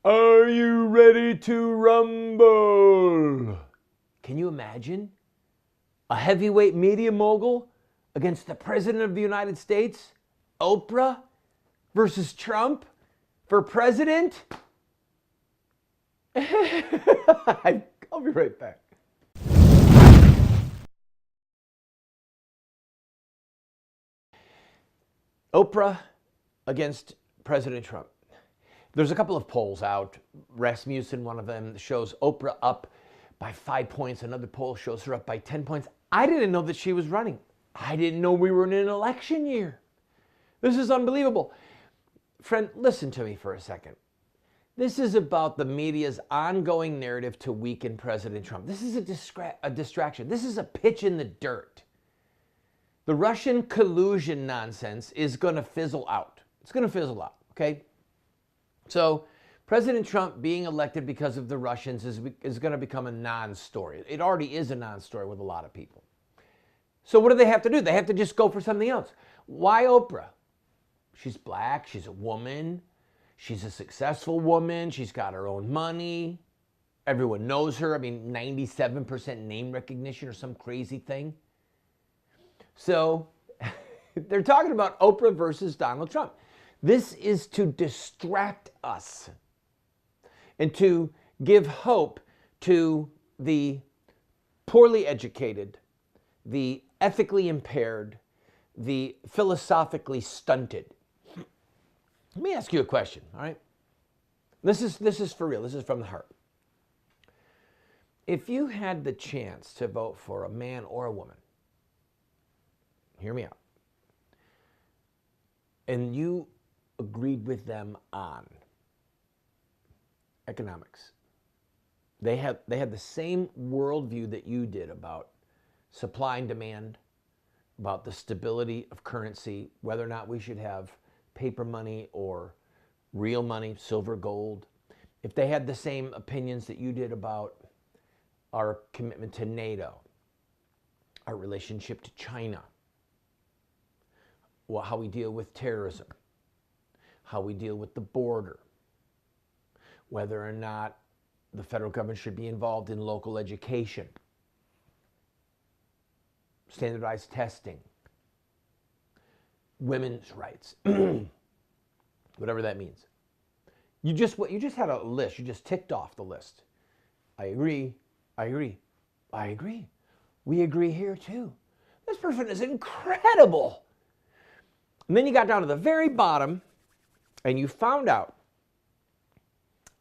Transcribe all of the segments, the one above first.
Are you ready to rumble? Can you imagine? A heavyweight media mogul against the President of the United States? Oprah versus Trump for president? I'll be right back. Oprah against President Trump. There's a couple of polls out. Rasmussen, one of them, shows Oprah up by 5 points. Another poll shows her up by 10 points. I didn't know that she was running. I didn't know we were in an election year. This is unbelievable. Friend, listen to me for a second. This is about the media's ongoing narrative to weaken President Trump. This is a distraction. This is a pitch in the dirt. The Russian collusion nonsense is going to fizzle out. It's going to fizzle out, okay? So President Trump being elected because of the Russians is going to become a non-story. It already is a non-story with a lot of people. So what do they have to do? They have to just go for something else. Why Oprah? She's black. She's a woman. She's a successful woman. She's got her own money. Everyone knows her. I mean, 97% name recognition or some crazy thing. So they're talking about Oprah versus Donald Trump. This is to distract us and to give hope to the poorly educated, the ethically impaired, the philosophically stunted. Let me ask you a question, all right? This is for real. This is from the heart. If you had the chance to vote for a man or a woman, hear me out, and you agreed with them on economics, they had the same worldview that you did about supply and demand, about the stability of currency, whether or not we should have paper money or real money, silver, gold, if they had the same opinions that you did about our commitment to NATO, our relationship to China, well, how we deal with terrorism, how we deal with the border, whether or not the federal government should be involved in local education, standardized testing, women's rights, whatever that means. You just had a list. You just ticked off the list. I agree. I agree. I agree. We agree here too. This person is incredible. And then you got down to the very bottom and you found out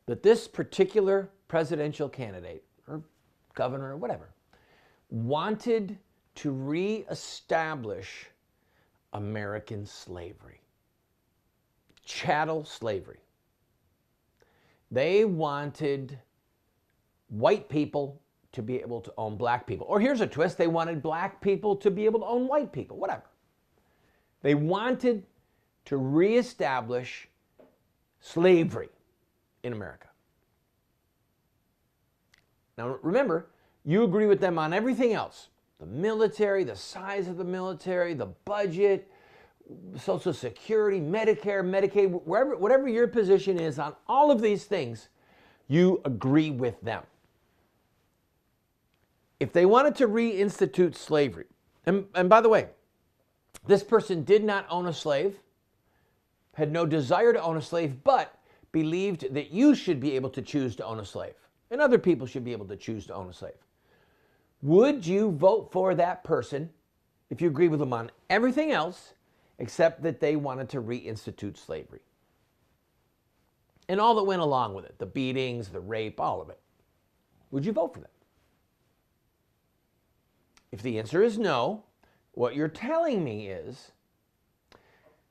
that this particular presidential candidate or governor or whatever wanted to reestablish American slavery, chattel slavery. They wanted white people to be able to own black people. Or here's a twist, they wanted black people to be able to own white people, whatever. They wanted to reestablish slavery in America. Now remember, you agree with them on everything else. The military, the size of the military, the budget, Social Security, Medicare, Medicaid, whatever your position is on all of these things, you agree with them. If they wanted to reinstitute slavery, and by the way, this person did not own a slave, had no desire to own a slave, but believed that you should be able to choose to own a slave, and other people should be able to choose to own a slave. Would you vote for that person if you agree with them on everything else except that they wanted to reinstitute slavery? And all that went along with it, the beatings, the rape, all of it. Would you vote for them? If the answer is no, what you're telling me is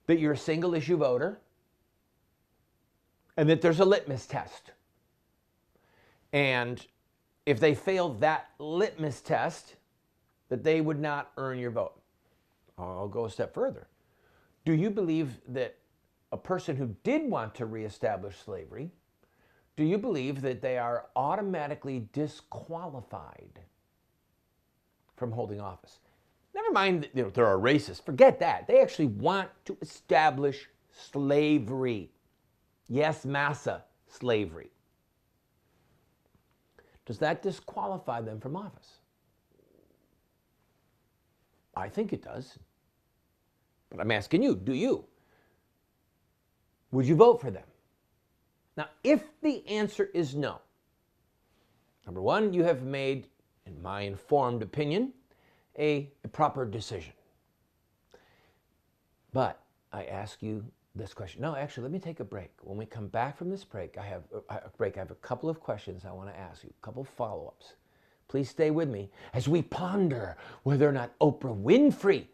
that you're a single issue voter and that there's a litmus test. And if they failed that litmus test, that they would not earn your vote. I'll go a step further. Do you believe that a person who did want to reestablish slavery, do you believe that they are automatically disqualified from holding office? Never mind that there are racists. Forget that. They actually want to establish slavery. Yes, massa. slavery. Does that disqualify them from office? I think it does. But I'm asking you, do you? Would you vote for them? Now, if the answer is no, number one, you have made, in my informed opinion, a proper decision. But I ask you this question. No, actually, let me take a break. When we come back from this break, I have a couple of questions I want to ask you, a couple of follow-ups. Please stay with me as we ponder whether or not Oprah Winfrey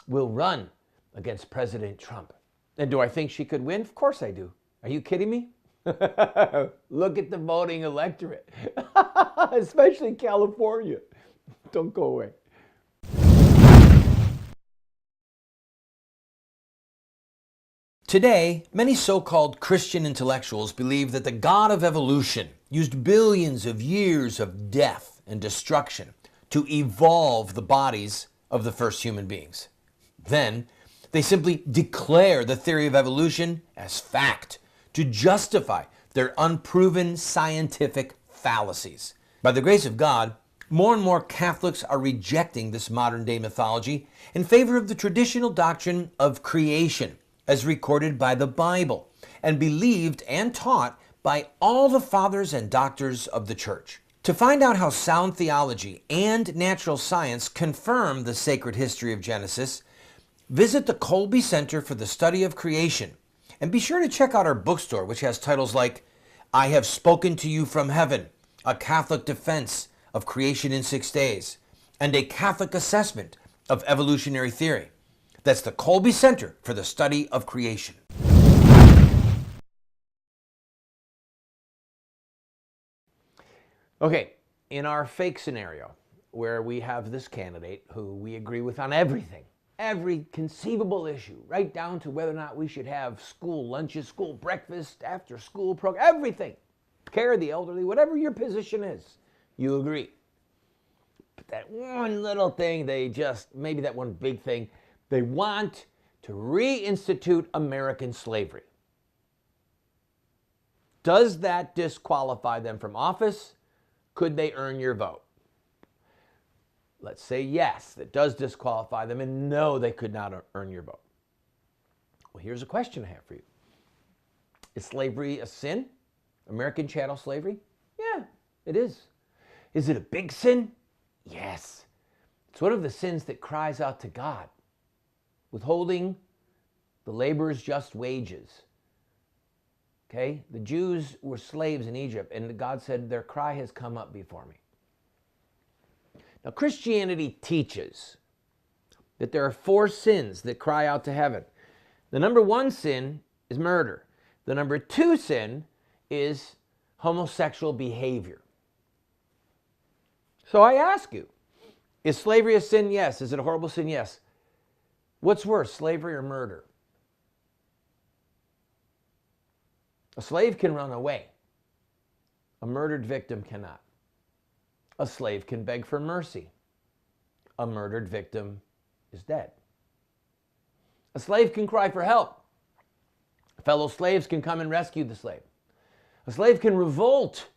will run against President Trump. And do I think she could win? Of course I do. Are you kidding me? Look at the voting electorate, especially California. Don't go away. Today, many so-called Christian intellectuals believe that the God of evolution used billions of years of death and destruction to evolve the bodies of the first human beings. Then, they simply declare the theory of evolution as fact to justify their unproven scientific fallacies. By the grace of God, more and more Catholics are rejecting this modern-day mythology in favor of the traditional doctrine of creation, as recorded by the Bible, and believed and taught by all the fathers and doctors of the Church. To find out how sound theology and natural science confirm the sacred history of Genesis, visit the Colby Center for the Study of Creation, and be sure to check out our bookstore, which has titles like I Have Spoken to You from Heaven, A Catholic Defense of Creation in 6 Days, and A Catholic Assessment of Evolutionary Theory. That's the Colby Center for the Study of Creation. Okay, in our fake scenario, where we have this candidate who we agree with on everything, every conceivable issue, right down to whether or not we should have school lunches, school breakfast, after school program, everything, care of the elderly, whatever your position is, you agree. But that one little thing, maybe that one big thing, they want to reinstitute American slavery. Does that disqualify them from office? Could they earn your vote? Let's say yes, that does disqualify them, and no, they could not earn your vote. Well, here's a question I have for you. Is slavery a sin? American chattel slavery? Yeah, it is. Is it a big sin? Yes. It's one of the sins that cries out to God. Withholding the laborer's just wages. Okay? The Jews were slaves in Egypt, and God said, their cry has come up before me. Now, Christianity teaches that there are 4 sins that cry out to heaven. The number 1 sin is murder. The number 2 sin is homosexual behavior. So I ask you, is slavery a sin? Yes. Is it a horrible sin? Yes. What's worse, slavery or murder? A slave can run away. A murdered victim cannot. A slave can beg for mercy. A murdered victim is dead. A slave can cry for help. Fellow slaves can come and rescue the slave. A slave can revolt.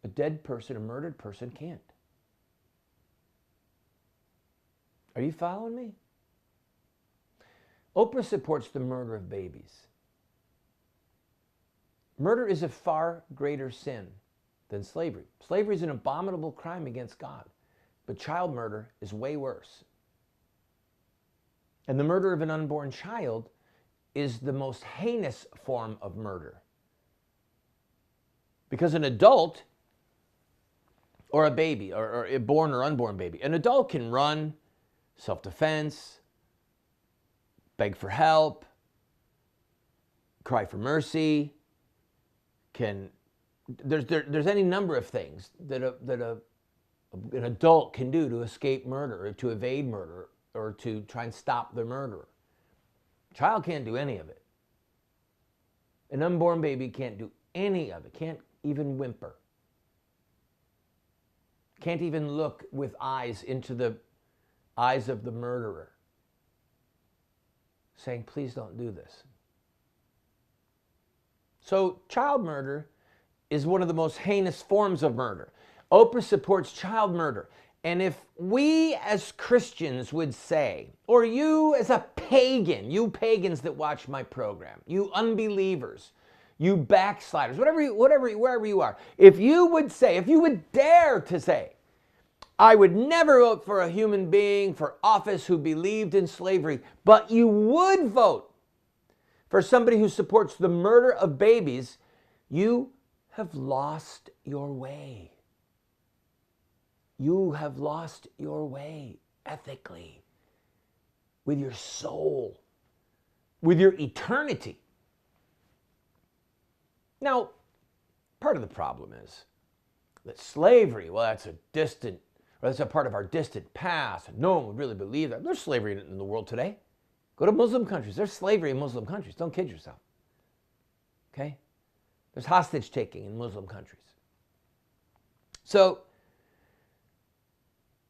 A dead person, a murdered person can't. Are you following me? Oprah supports the murder of babies. Murder is a far greater sin than slavery. Slavery is an abominable crime against God, but child murder is way worse. And the murder of an unborn child is the most heinous form of murder. Because an adult, or a baby, or a born or unborn baby, an adult can run, self-defense, beg for help, cry for mercy, there's any number of things that an adult can do to escape murder, or to evade murder, or to try and stop the murderer. A child can't do any of it. An unborn baby can't do any of it, can't even whimper. Can't even look with eyes into the eyes of the murderer, saying, please don't do this. So child murder is one of the most heinous forms of murder. Oprah supports child murder. And if we as Christians would say, or you as a pagan, you pagans that watch my program, you unbelievers, you backsliders, wherever you are, if you would say, if you would dare to say, I would never vote for a human being for office who believed in slavery, but you would vote for somebody who supports the murder of babies, you have lost your way. You have lost your way ethically, with your soul, with your eternity. Now, part of the problem is that slavery, well, that's a part of our distant past, and no one would really believe that. There's slavery in the world today. Go to Muslim countries. There's slavery in Muslim countries. Don't kid yourself. Okay? There's hostage taking in Muslim countries. So,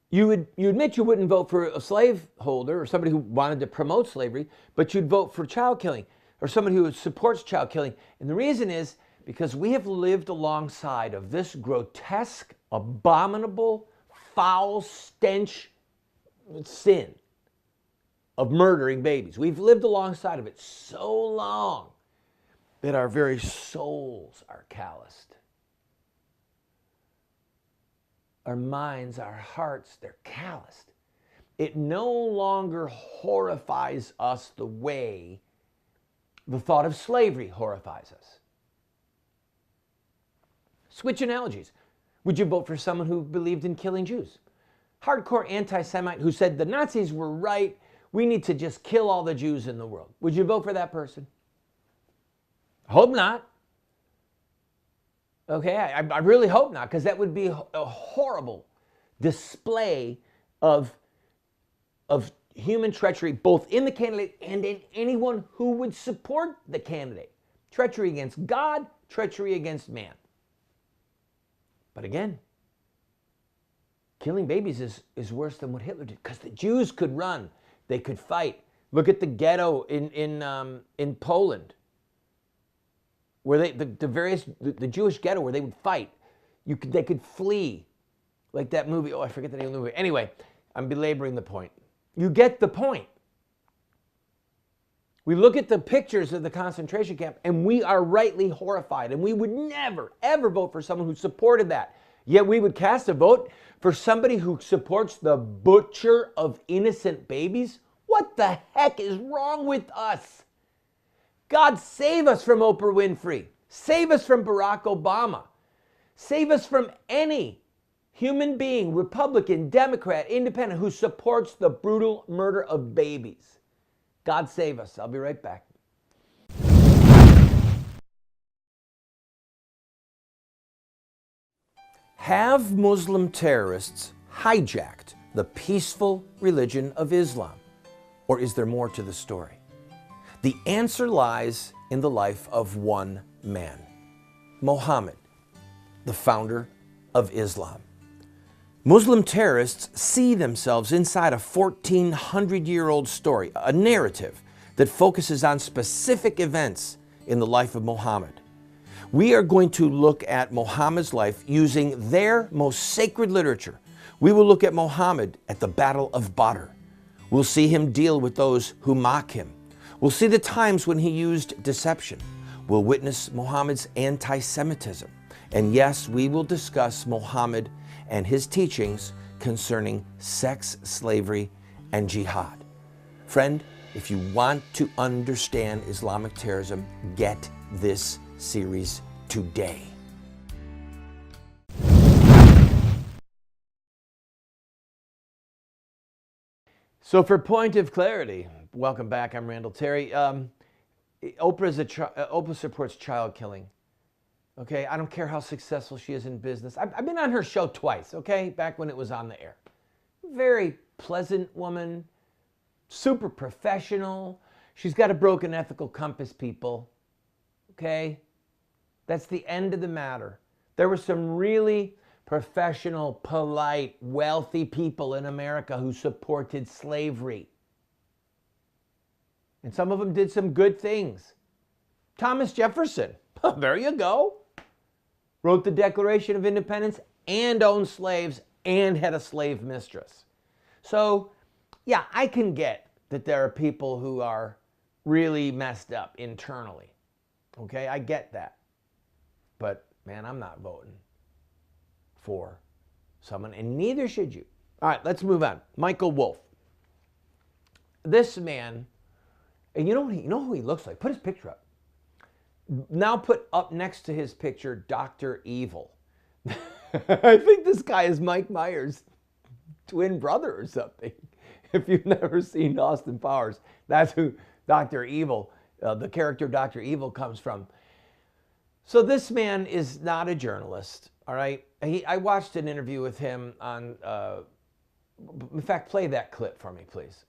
you admit you wouldn't vote for a slaveholder or somebody who wanted to promote slavery, but you'd vote for child killing or somebody who supports child killing. And the reason is because we have lived alongside of this grotesque, abominable, foul stench sin of murdering babies. We've lived alongside of it so long that our very souls are calloused. Our minds, our hearts, they're calloused. It no longer horrifies us the way the thought of slavery horrifies us. Switch analogies. Would you vote for someone who believed in killing Jews? Hardcore anti-Semite who said the Nazis were right, we need to just kill all the Jews in the world. Would you vote for that person? Hope not. Okay, I really hope not, because that would be a horrible display of human treachery, both in the candidate and in anyone who would support the candidate. Treachery against God, treachery against man. But again, killing babies is worse than what Hitler did, because the Jews could run, they could fight. Look at the ghetto in Poland, where the Jewish ghetto where they would fight. They could flee, like that movie. Oh, I forget the name of the movie. Anyway, I'm belaboring the point. You get the point. We look at the pictures of the concentration camp, and we are rightly horrified, and we would never, ever vote for someone who supported that. Yet we would cast a vote for somebody who supports the butcher of innocent babies? What the heck is wrong with us? God, save us from Oprah Winfrey. Save us from Barack Obama. Save us from any human being, Republican, Democrat, Independent, who supports the brutal murder of babies. God save us. I'll be right back. Have Muslim terrorists hijacked the peaceful religion of Islam? Or is there more to the story? The answer lies in the life of one man, Muhammad, the founder of Islam. Muslim terrorists see themselves inside a 1,400-year-old story, a narrative that focuses on specific events in the life of Muhammad. We are going to look at Muhammad's life using their most sacred literature. We will look at Muhammad at the Battle of Badr. We'll see him deal with those who mock him. We'll see the times when he used deception. We'll witness Muhammad's anti-Semitism. And yes, we will discuss Muhammad and his teachings concerning sex, slavery, and jihad. Friend, if you want to understand Islamic terrorism, get this series today. So for point of clarity, welcome back, I'm Randall Terry. Oprah supports child killing. Okay, I don't care how successful she is in business. I've been on her show twice, okay, back when it was on the air. Very pleasant woman, super professional. She's got a broken ethical compass, people. Okay, that's the end of the matter. There were some really professional, polite, wealthy people in America who supported slavery. And some of them did some good things. Thomas Jefferson, There you go. Wrote the Declaration of Independence and owned slaves and had a slave mistress. So, yeah, I can get that there are people who are really messed up internally. Okay, I get that. But, man, I'm not voting for someone, and neither should you. All right, let's move on. Michael Wolff. This man, and you know who he looks like? Put his picture up. Now put up next to his picture Dr. Evil. I think this guy is Mike Myers' twin brother or something. If you've never seen Austin Powers, that's who Dr. Evil, the character Dr. Evil comes from. So this man is not a journalist, all right? I watched an interview with him on, in fact, play that clip for me, please.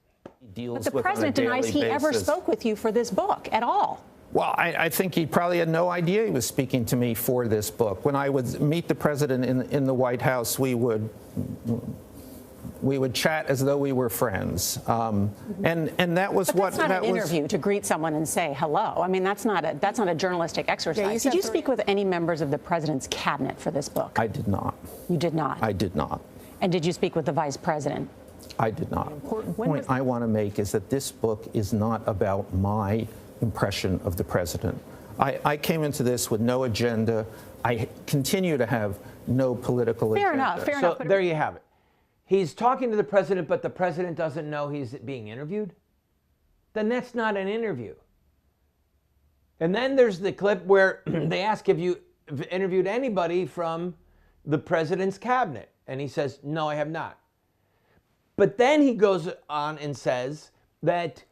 But the president denies he ever spoke with you for this book at all. Well, I think he probably had no idea he was speaking to me for this book. When I would meet the president in the White House, we would chat as though we were friends, and that was but that's not an interview to greet someone and say hello. I mean, that's not a journalistic exercise. Did you speak with any members of the president's cabinet for this book? I did not. You did not. I did not. And did you speak with the vice president? I did not. The important point I want to make is that this book is not about my impression of the president. I came into this with no agenda. I continue to have no political agenda. Fair enough. So there you have it. He's talking to the president, but the president doesn't know he's being interviewed? Then that's not an interview. And then there's the clip where they ask if you interviewed anybody from the president's cabinet. And he says, no, I have not. But then he goes on and says that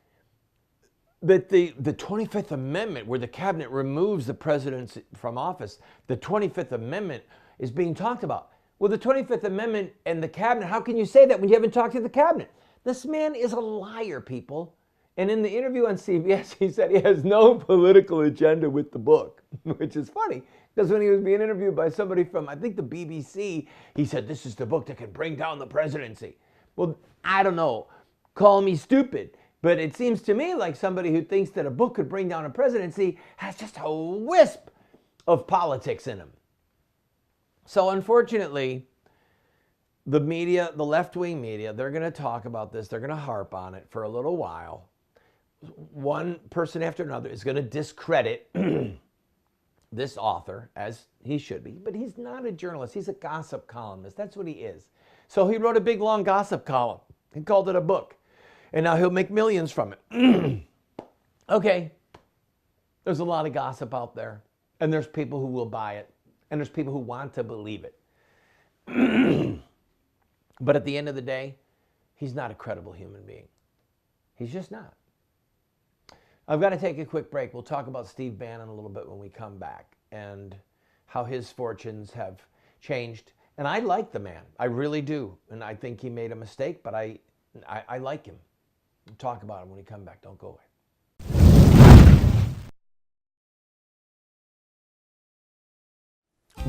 the 25th Amendment, where the cabinet removes the president from office, the 25th Amendment is being talked about. Well, the 25th Amendment and the cabinet, how can you say that when you haven't talked to the cabinet? This man is a liar, people. And in the interview on CBS, he said he has no political agenda with the book, which is funny, because when he was being interviewed by somebody from, I think, the BBC, he said, this is the book that can bring down the presidency. Well, I don't know. Call me stupid. But it seems to me like somebody who thinks that a book could bring down a presidency has just a wisp of politics in him. So unfortunately, the media, the left-wing media, they're going to talk about this. They're going to harp on it for a little while. One person after another is going to discredit this author, as he should be. But he's not a journalist. He's a gossip columnist. That's what he is. So he wrote a big, long gossip column and called it a book. And now he'll make millions from it. Okay. There's a lot of gossip out there. And there's people who will buy it. And there's people who want to believe it. But at the end of the day, he's not a credible human being. He's just not. I've got to take a quick break. We'll talk about Steve Bannon a little bit when we come back and how his fortunes have changed. And I like the man. I really do. And I think he made a mistake, but I like him. We'll talk about him when we come back. Don't go away.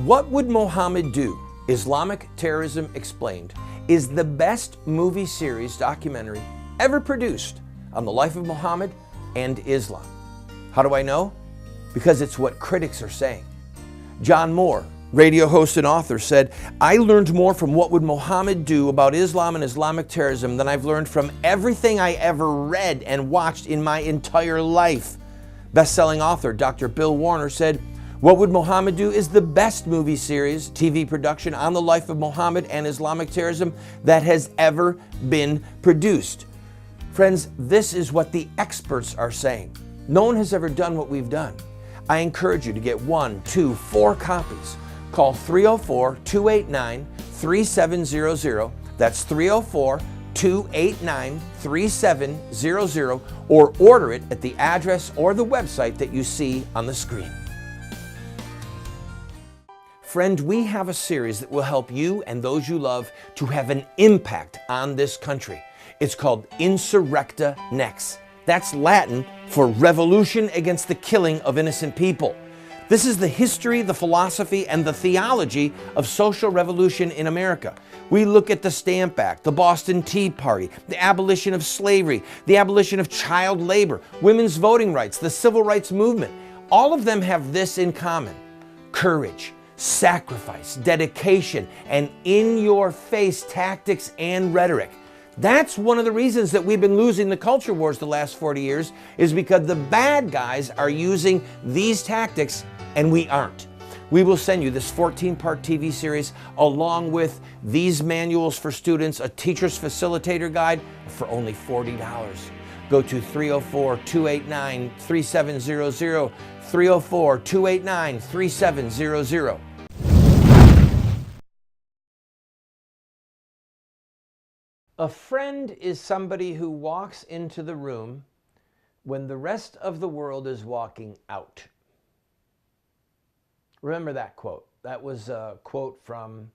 What Would Mohammed Do? Islamic Terrorism Explained is the best movie series documentary ever produced on the life of Muhammad and Islam. How do I know? Because it's what critics are saying. John Moore, radio host and author, said, I learned more from What Would Mohammed Do about Islam and Islamic terrorism than I've learned from everything I ever read and watched in my entire life. Best-selling author Dr. Bill Warner said, What Would Mohammed Do is the best movie series, TV production on the life of Muhammad and Islamic terrorism that has ever been produced. Friends, this is what the experts are saying. No one has ever done what we've done. I encourage you to get 1, 2, 4 copies. Call 304-289-3700. That's 304-289-3700, or order it at the address or the website that you see on the screen. Friend, we have a series that will help you and those you love to have an impact on this country. It's called Insurrecta Nex. That's Latin for revolution against the killing of innocent people. This is the history, the philosophy, and the theology of social revolution in America. We look at the Stamp Act, the Boston Tea Party, the abolition of slavery, the abolition of child labor, women's voting rights, the civil rights movement. All of them have this in common: courage, sacrifice, dedication, and in-your-face tactics and rhetoric. That's one of the reasons that we've been losing the culture wars the last 40 years, is because the bad guys are using these tactics and we aren't. We will send you this 14-part TV series along with these manuals for students, a teacher's facilitator guide for only $40. Go to 304-289-3700, 304-289-3700. A friend is somebody who walks into the room when the rest of the world is walking out. Remember that quote. That was a quote from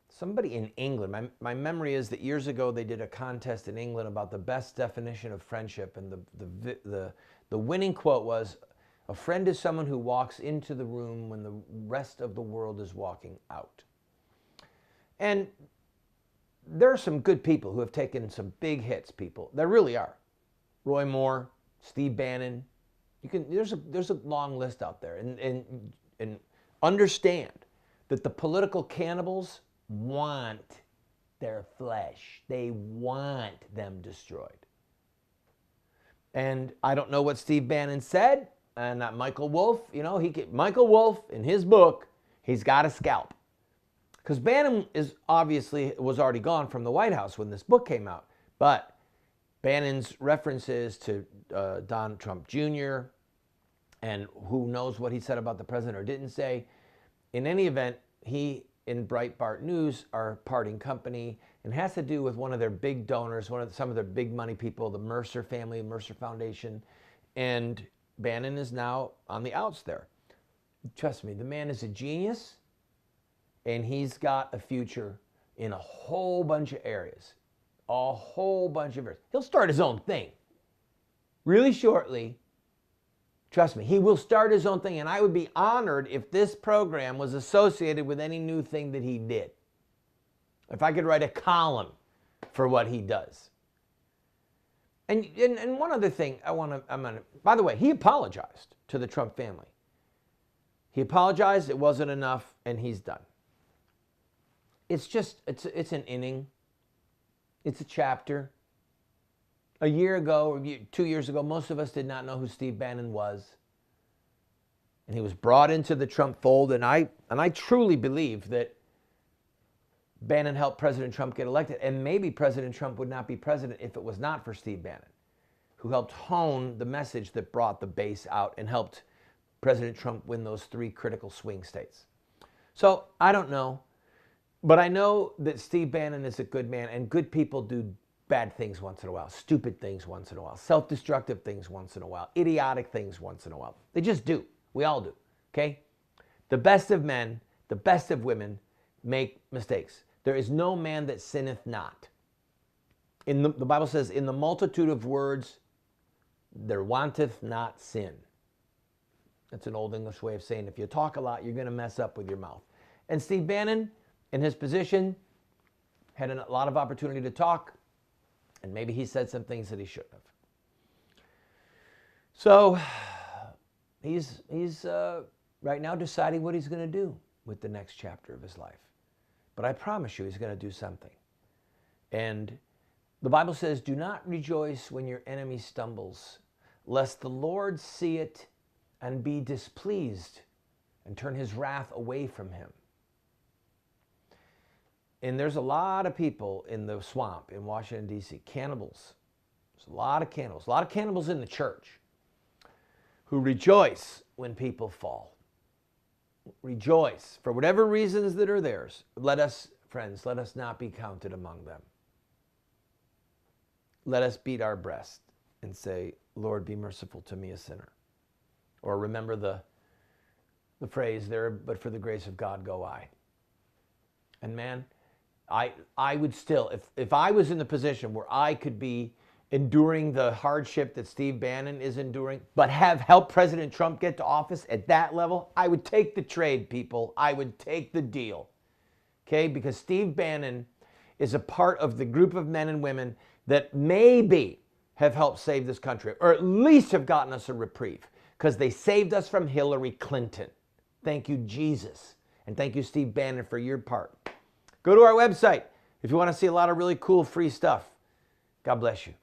somebody in England. My memory is that years ago they did a contest in England about the best definition of friendship, and the winning quote was, "A friend is someone who walks into the room when the rest of the world is walking out." And there are some good people who have taken some big hits, people. There really are. Roy Moore, Steve Bannon. There's a long list out there. And understand that the political cannibals want their flesh. They want them destroyed. And I don't know what Steve Bannon said, and that Michael Wolff, Michael Wolff, in his book, he's got a scalp. Because Bannon was already gone from the White House when this book came out. But Bannon's references to Donald Trump Jr., and who knows what he said about the president or didn't say. In any event, he and Breitbart News are parting company, and has to do with one of their big donors, some of their big money people, the Mercer family, Mercer Foundation. And Bannon is now on the outs there. Trust me, the man is a genius. And he's got a future in a whole bunch of areas. A whole bunch of areas. He'll start his own thing. Really shortly. Trust me, he will start his own thing. And I would be honored if this program was associated with any new thing that he did. If I could write a column for what he does. And one other thing by the way, he apologized to the Trump family. He apologized, it wasn't enough, and he's done. It's an inning. It's a chapter. A year ago, or 2 years ago, most of us did not know who Steve Bannon was. And he was brought into the Trump fold, and I truly believe that Bannon helped President Trump get elected. And maybe President Trump would not be president if it was not for Steve Bannon, who helped hone the message that brought the base out and helped President Trump win those 3 critical swing states. So I don't know. But I know that Steve Bannon is a good man, and good people do bad things once in a while, stupid things once in a while, self-destructive things once in a while, idiotic things once in a while. They just do. We all do, okay? The best of men, the best of women make mistakes. There is no man that sinneth not. The Bible says, in the multitude of words, there wanteth not sin. That's an old English way of saying if you talk a lot, you're going to mess up with your mouth. And Steve Bannon, in his position, had a lot of opportunity to talk, and maybe he said some things that he shouldn't have. So he's right now deciding what he's going to do with the next chapter of his life. But I promise you he's going to do something. And the Bible says, do not rejoice when your enemy stumbles, lest the Lord see it and be displeased and turn his wrath away from him. And there's a lot of people in the swamp in Washington, D.C., cannibals. There's a lot of cannibals in the church who rejoice when people fall. Rejoice for whatever reasons that are theirs. Friends, let us not be counted among them. Let us beat our breast and say, Lord, be merciful to me, a sinner. Or remember the phrase there, but for the grace of God go I. And man, I would still, if I was in the position where I could be enduring the hardship that Steve Bannon is enduring, but have helped President Trump get to office at that level, I would take the trade, people. I would take the deal. Okay? Because Steve Bannon is a part of the group of men and women that maybe have helped save this country, or at least have gotten us a reprieve. because they saved us from Hillary Clinton. Thank you, Jesus. And thank you, Steve Bannon, for your part. Go to our website if you want to see a lot of really cool free stuff. God bless you.